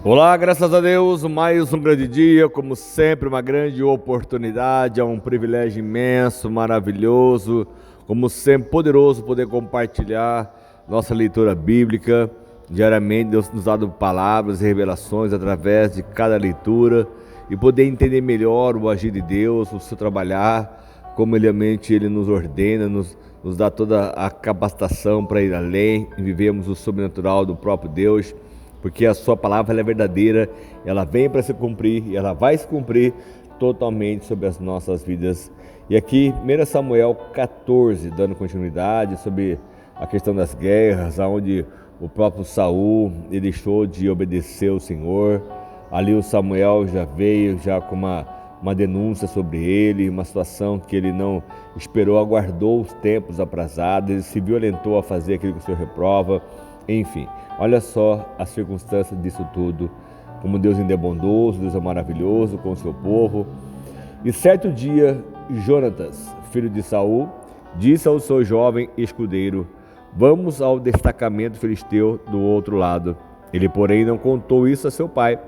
Olá, graças a Deus, mais um grande dia, como sempre, uma grande oportunidade, é um privilégio imenso, maravilhoso, como sempre, poderoso poder compartilhar nossa leitura bíblica. Diariamente, Deus nos dá palavras e revelações através de cada leitura e poder entender melhor o agir de Deus, o seu trabalhar, como Ele nos ordena, nos dá toda a capacitação para ir além e vivemos o sobrenatural do próprio Deus, porque a sua palavra ela é verdadeira, ela vem para se cumprir e ela vai se cumprir totalmente sobre as nossas vidas. E aqui, 1 Samuel 14, dando continuidade sobre a questão das guerras, onde o próprio Saul ele deixou de obedecer ao Senhor. Ali o Samuel já veio já com uma denúncia sobre ele, uma situação que ele não esperou, aguardou os tempos aprazados, ele se violentou a fazer aquilo que o Senhor reprova. Enfim, olha só as circunstâncias disso tudo, como Deus ainda é bondoso, Deus é maravilhoso com o seu povo. E certo dia, Jonatas, filho de Saul, disse ao seu jovem escudeiro: vamos ao destacamento filisteu do outro lado. Ele, porém, não contou isso a seu pai.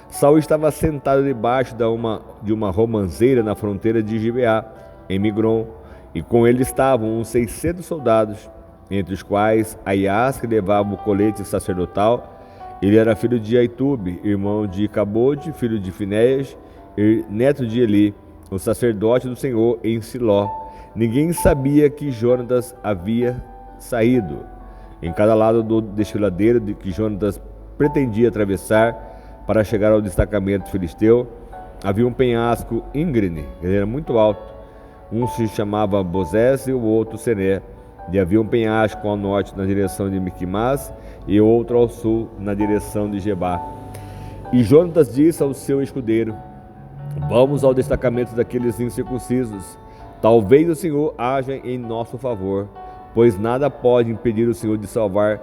Saul estava sentado debaixo de uma romanceira na fronteira de Gibeá, em Migron, e com ele estavam uns 600 soldados, entre os quais Aias, que levava o colete sacerdotal. Ele era filho de Aitube, irmão de Cabode, filho de Finéias, neto de Eli, o sacerdote do Senhor em Siló. Ninguém sabia que Jonatas havia saído. Em cada lado do desfiladeiro que Jonatas pretendia atravessar para chegar ao destacamento filisteu, havia um penhasco íngreme, ele era muito alto. Um se chamava Bozés e o outro Sené. E havia um penhasco ao norte na direção de Miquimás e outro ao sul na direção de Gebá. E Jonatas disse ao seu escudeiro: vamos ao destacamento daqueles incircuncisos. Talvez o Senhor haja em nosso favor, pois nada pode impedir o Senhor de salvar,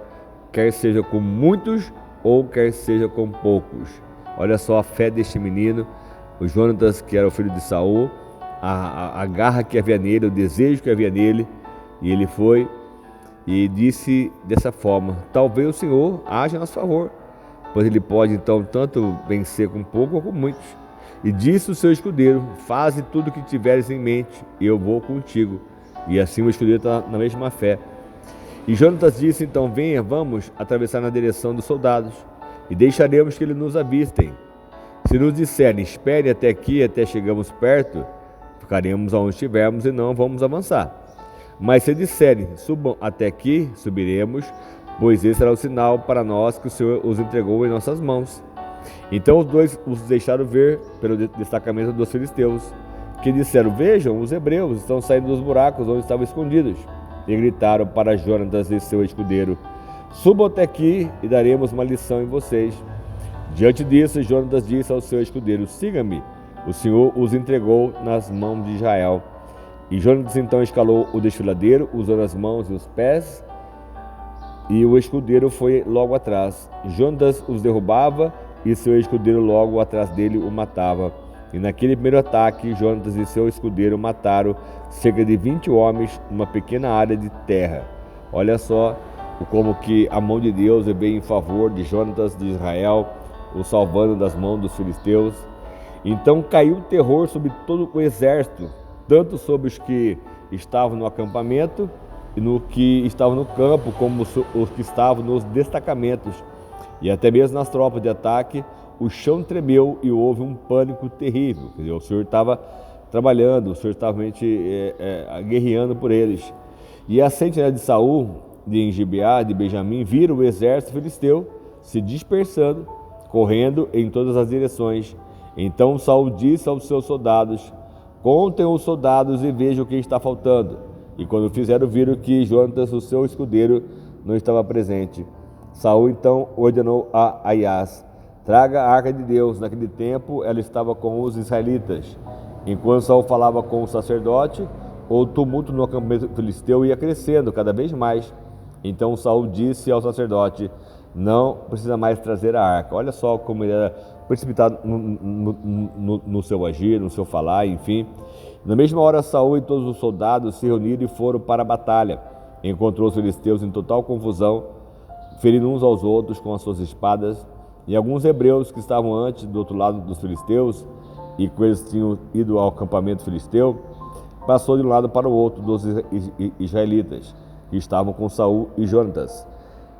quer seja com muitos ou quer seja com poucos. Olha só a fé deste menino, o Jonatas, que era o filho de Saul, a garra que havia nele, o desejo que havia nele. E ele foi e disse dessa forma: talvez o Senhor haja a nosso favor, pois ele pode então tanto vencer com pouco ou com muitos. E disse o seu escudeiro: faze tudo o que tiveres em mente, e eu vou contigo. E assim o escudeiro está na mesma fé. E Jonatas disse então: venha, vamos atravessar na direção dos soldados, e deixaremos que eles nos avistem. Se nos disserem: espere até aqui, até chegamos perto, ficaremos onde estivermos e não vamos avançar. Mas se disserem: subam até aqui, subiremos, pois esse será o sinal para nós que o Senhor os entregou em nossas mãos. Então os dois os deixaram ver pelo destacamento dos filisteus, que disseram: vejam, os hebreus estão saindo dos buracos onde estavam escondidos. E gritaram para Jonatas e seu escudeiro: subam até aqui e daremos uma lição em vocês. Diante disso, Jonatas disse ao seu escudeiro: siga-me, o Senhor os entregou nas mãos de Israel. E Jonatas então escalou o desfiladeiro, usando as mãos e os pés, e o escudeiro foi logo atrás. Jonatas os derrubava e seu escudeiro logo atrás dele o matava. E naquele primeiro ataque, Jonatas e seu escudeiro mataram cerca de 20 homens numa pequena área de terra. Olha só como que a mão de Deus veio em favor de Jonatas de Israel, o salvando das mãos dos filisteus. Então caiu o terror sobre todo o exército, tanto sobre os que estavam no acampamento e no que estavam no campo, como os que estavam nos destacamentos. E até mesmo nas tropas de ataque, o chão tremeu e houve um pânico terrível. Quer dizer, o Senhor estava trabalhando, o Senhor estava realmente guerreando por eles. E a sentinela de Saul, de Gibeá, de Benjamim, viram o exército filisteu se dispersando, correndo em todas as direções. Então Saul disse aos seus soldados: contem os soldados e vejam o que está faltando. E quando fizeram, viram que Jonatas, o seu escudeiro, não estava presente. Saul então ordenou a Aias: traga a arca de Deus. Naquele tempo ela estava com os israelitas. Enquanto Saul falava com o sacerdote, o tumulto no acampamento filisteu ia crescendo cada vez mais. Então Saul disse ao sacerdote: não precisa mais trazer a arca. Olha só como ele era precipitado no seu agir, no seu falar, enfim. Na mesma hora, Saul e todos os soldados se reuniram e foram para a batalha. Encontrou os filisteus em total confusão, ferindo uns aos outros com as suas espadas. E alguns hebreus que estavam antes do outro lado dos filisteus, e com eles tinham ido ao acampamento filisteu, passou de um lado para o outro dos israelitas, que estavam com Saul e Jonatas.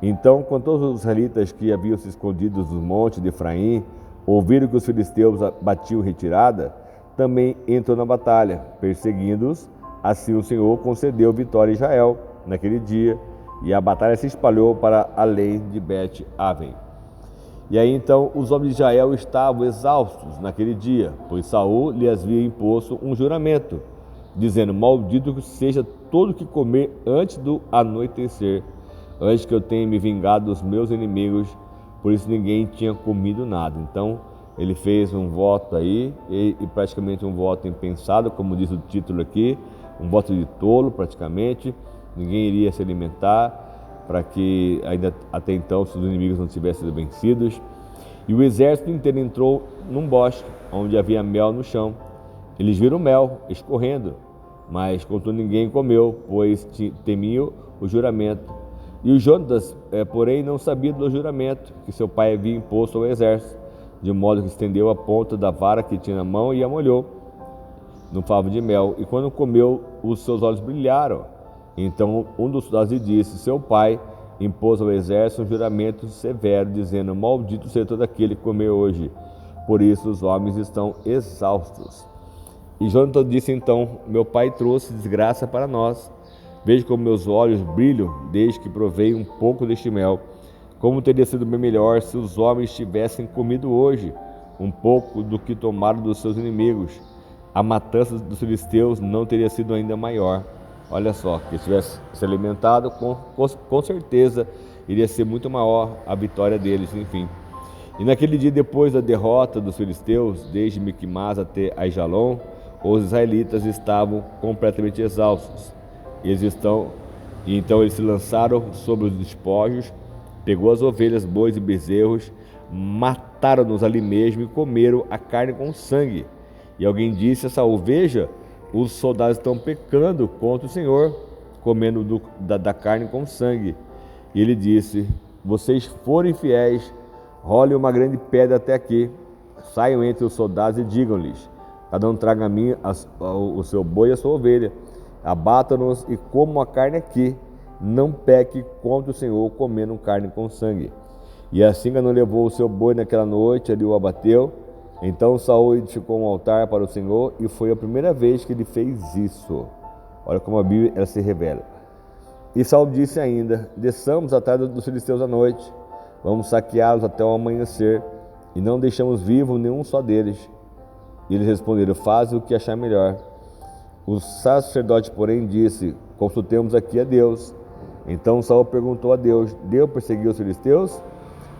Então, quando todos os israelitas que haviam se escondido nos montes de Efraim ouviram que os filisteus batiam retirada, também entrou na batalha, perseguindo-os. Assim o Senhor concedeu vitória a Israel naquele dia, e a batalha se espalhou para além de Bet-Aven. E aí então os homens de Israel estavam exaustos naquele dia, pois Saul lhes havia imposto um juramento, dizendo: maldito seja todo que comer antes do anoitecer, antes que eu tenha me vingado dos meus inimigos. Por isso ninguém tinha comido nada. Então ele fez um voto aí, e praticamente um voto impensado, como diz o título aqui, um voto de tolo praticamente. Ninguém iria se alimentar, para que ainda até então os inimigos não tivessem sido vencidos. E o exército inteiro entrou num bosque, onde havia mel no chão. Eles viram mel escorrendo, mas contudo ninguém comeu, pois temiam o juramento. E o Jonatas, porém, não sabia do juramento que seu pai havia imposto ao exército, de modo que estendeu a ponta da vara que tinha na mão e a molhou no favo de mel. E quando comeu, os seus olhos brilharam. Então um dos soldados lhe disse: seu pai impôs ao exército um juramento severo, dizendo: maldito seja todo aquele que comer hoje, por isso os homens estão exaustos. E Jonatas disse então: meu pai trouxe desgraça para nós. Veja como meus olhos brilham desde que provei um pouco deste mel. Como teria sido bem melhor se os homens tivessem comido hoje um pouco do que tomaram dos seus inimigos. A matança dos filisteus não teria sido ainda maior. Olha só, que se tivesse se alimentado, com certeza iria ser muito maior a vitória deles, enfim. E naquele dia, depois da derrota dos filisteus, desde Miquimás até Aijalon, os israelitas estavam completamente exaustos. Então eles se lançaram sobre os despojos, pegou as ovelhas, bois e bezerros, mataram-nos ali mesmo e comeram a carne com sangue. E alguém disse a Saul: veja, os soldados estão pecando contra o Senhor, comendo da carne com sangue. E ele disse: vocês forem fiéis, rolem uma grande pedra até aqui, saiam entre os soldados e digam-lhes: cada um traga a mim o seu boi e a sua ovelha, abatam-nos e comam a carne aqui, não peque contra o Senhor comendo carne com sangue. E assim Ganã levou o seu boi naquela noite, ali o abateu. Então Saul edificou um altar para o Senhor, e foi a primeira vez que ele fez isso. Olha como a Bíblia ela se revela. E Saul disse ainda: desçamos atrás dos filisteus à noite, vamos saqueá-los até o amanhecer, e não deixamos vivo nenhum só deles. E eles responderam: faze o que achar melhor. O sacerdote, porém, disse: consultemos aqui a Deus. Então Saul perguntou a Deus: Deus perseguiu os filisteus?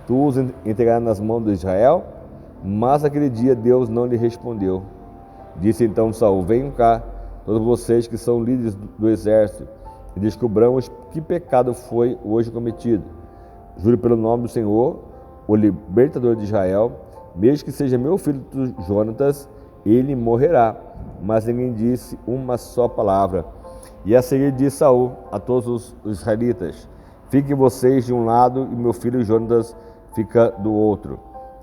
Tu os entregarás nas mãos de Israel? Mas aquele dia Deus não lhe respondeu. Disse então Saul: venham cá, todos vocês que são líderes do exército, e descobramos que pecado foi hoje cometido. Juro pelo nome do Senhor, o libertador de Israel, mesmo que seja meu filho Jonatas, ele morrerá. Mas ninguém disse uma só palavra. E a seguir disse Saul a todos os israelitas: fiquem vocês de um lado e meu filho Jonatas fica do outro.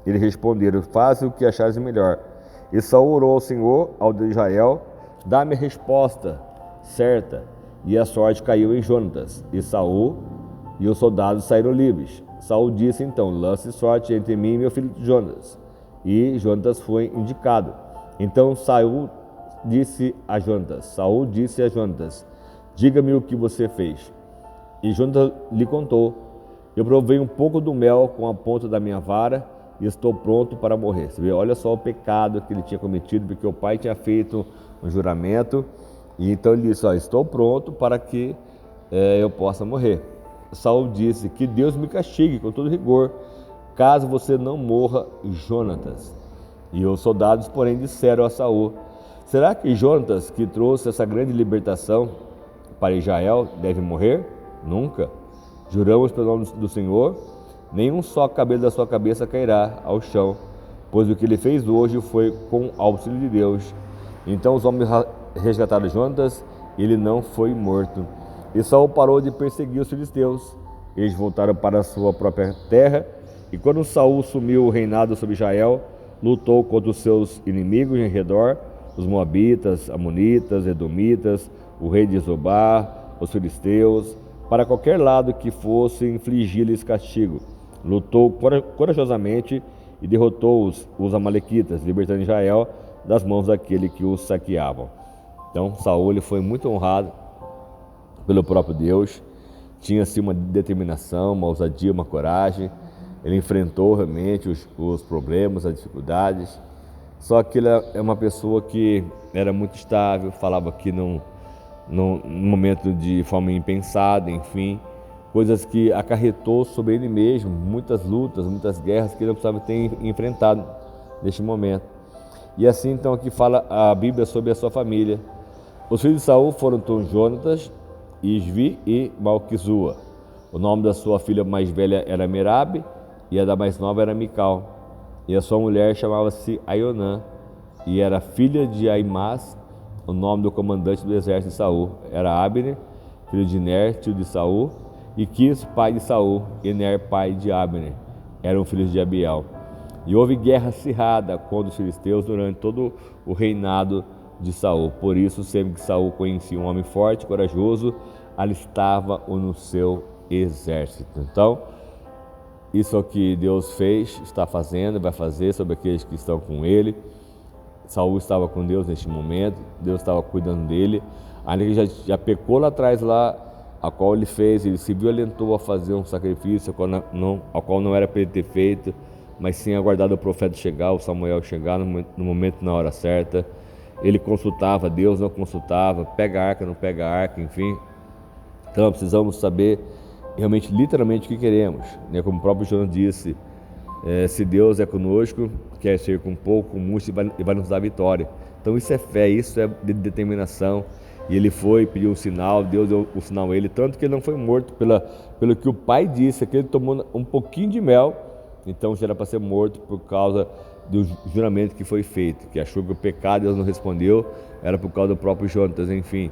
Eles responderam: faze o que achares melhor. E Saul orou ao Senhor, ao Deus de Israel: dá-me a resposta certa. E a sorte caiu em Jonatas. E Saul e os soldados saíram livres. Saul disse então: lance sorte entre mim e meu filho Jonatas. E Jonatas foi indicado. Então Saul disse a Jonatas: diga-me o que você fez. E Jonatas lhe contou: eu provei um pouco do mel com a ponta da minha vara e estou pronto para morrer. Você vê, olha só o pecado que ele tinha cometido, porque o pai tinha feito um juramento, e então ele disse: estou pronto para que eu possa morrer. Saul disse: que Deus me castigue com todo rigor, caso você não morra, Jonatas. E os soldados, porém, disseram a Saul: será que Jonatas, que trouxe essa grande libertação para Israel, deve morrer? Nunca. Juramos pelo nome do Senhor, nenhum só cabelo da sua cabeça cairá ao chão, pois o que ele fez hoje foi com auxílio de Deus. Então os homens resgataram Jonatas, e ele não foi morto. E Saul parou de perseguir os filisteus. Eles voltaram para a sua própria terra E quando Saul assumiu o reinado sobre Israel, lutou contra os seus inimigos em redor, os moabitas, amonitas, edomitas, o rei de Zobá, os filisteus, para qualquer lado que fosse infligir-lhes castigo. Lutou corajosamente e derrotou os amalequitas, libertando Israel das mãos daquele que os saqueavam. Então Saul ele foi muito honrado pelo próprio Deus, tinha assim uma determinação, uma ousadia, uma coragem. Ele enfrentou realmente os problemas, as dificuldades. Só que ele é uma pessoa que era muito estável, falava que num momento de forma impensada, enfim, coisas que acarretou sobre ele mesmo, muitas lutas, muitas guerras que ele não precisava ter enfrentado neste momento. E assim então aqui fala a Bíblia sobre a sua família. Os filhos de Saul foram Jonatas, Isvi e Malquizua. O nome da sua filha mais velha era Merabe e a da mais nova era Mical. E a sua mulher chamava-se Aionã e era filha de Aimás. O nome do comandante do exército de Saul era Abner, filho de Ner, tio de Saul, e Quis, pai de Saul, e Ner, pai de Abner, eram filhos de Abiel. E houve guerra acirrada contra os filisteus durante todo o reinado de Saul. Por isso, sempre que Saul conhecia um homem forte, corajoso, alistava-o no seu exército. Então, isso é o que Deus fez, está fazendo, vai fazer sobre aqueles que estão com ele. Saul estava com Deus neste momento, Deus estava cuidando dele, ainda que já pecou lá atrás, a qual ele fez, ele se violentou a fazer um sacrifício ao qual não era para ele ter feito, mas sim aguardado o profeta chegar, o Samuel chegar no momento, na hora certa. Ele consultava, Deus não consultava, pega a arca, não pega a arca, enfim. Então precisamos saber realmente, literalmente, o que queremos, né? Como o próprio Jonas disse, se Deus é conosco, quer ser com pouco, com muito, e vai nos dar vitória. Então isso é fé, isso é determinação. E ele foi, pediu um sinal, Deus deu o sinal a ele, tanto que ele não foi morto pelo que o pai disse, que ele tomou um pouquinho de mel, então já era para ser morto por causa do juramento que foi feito, que achou que o pecado Deus não respondeu, era por causa do próprio Jonatas, enfim.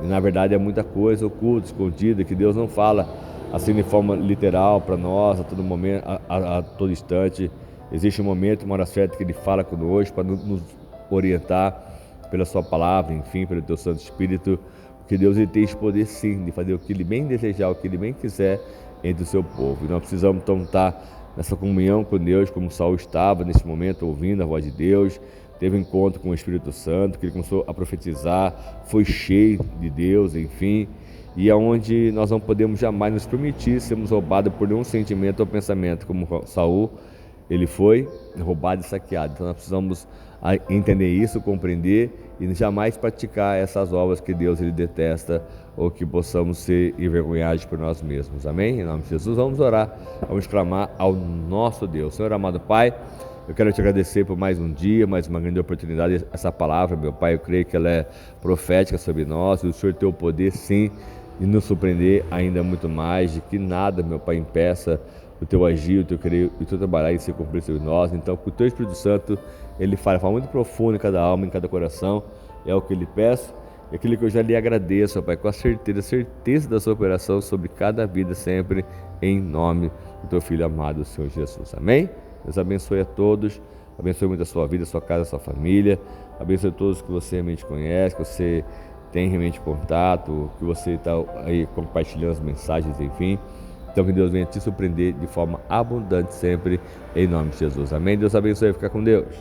E, na verdade é muita coisa oculta, escondida, que Deus não fala assim de forma literal para nós, a todo momento, a todo instante. Existe um momento, uma hora certa que Ele fala conosco para nos orientar pela Sua palavra, enfim, pelo Teu Santo Espírito, porque Deus ele tem esse poder sim de fazer o que Ele bem desejar, o que Ele bem quiser entre o Seu povo. E nós precisamos então estar nessa comunhão com Deus, como Saul estava nesse momento, ouvindo a voz de Deus, teve um encontro com o Espírito Santo, que ele começou a profetizar, foi cheio de Deus, enfim, e aonde nós não podemos jamais nos permitir sermos roubados por nenhum sentimento ou pensamento, como Saul, ele foi roubado e saqueado. Então nós precisamos entender isso, compreender e jamais praticar essas obras que Deus ele detesta, ou que possamos ser envergonhados por nós mesmos. Amém? Em nome de Jesus, vamos orar, vamos clamar ao nosso Deus. Senhor amado Pai, eu quero te agradecer por mais um dia, mais uma grande oportunidade. Essa palavra, meu Pai, eu creio que ela é profética sobre nós, e o Senhor tem o poder sim de nos surpreender ainda muito mais, de que nada, meu Pai, impeça o Teu agir, o Teu querer e o Teu trabalhar e se cumprir sobre nós. Então, que o Teu Espírito Santo, Ele fala muito profundo em cada alma, em cada coração, é o que Ele peço, e aquilo que eu já lhe agradeço, Pai, com a certeza da Sua operação sobre cada vida sempre, em nome do Teu Filho amado, o Senhor Jesus. Amém? Deus abençoe a todos, abençoe muito a sua vida, a sua casa, a sua família, abençoe todos que você realmente conhece, que você tem realmente contato, que você está aí compartilhando as mensagens, enfim. Então que Deus venha te surpreender de forma abundante sempre, em nome de Jesus. Amém? Deus abençoe e fica com Deus.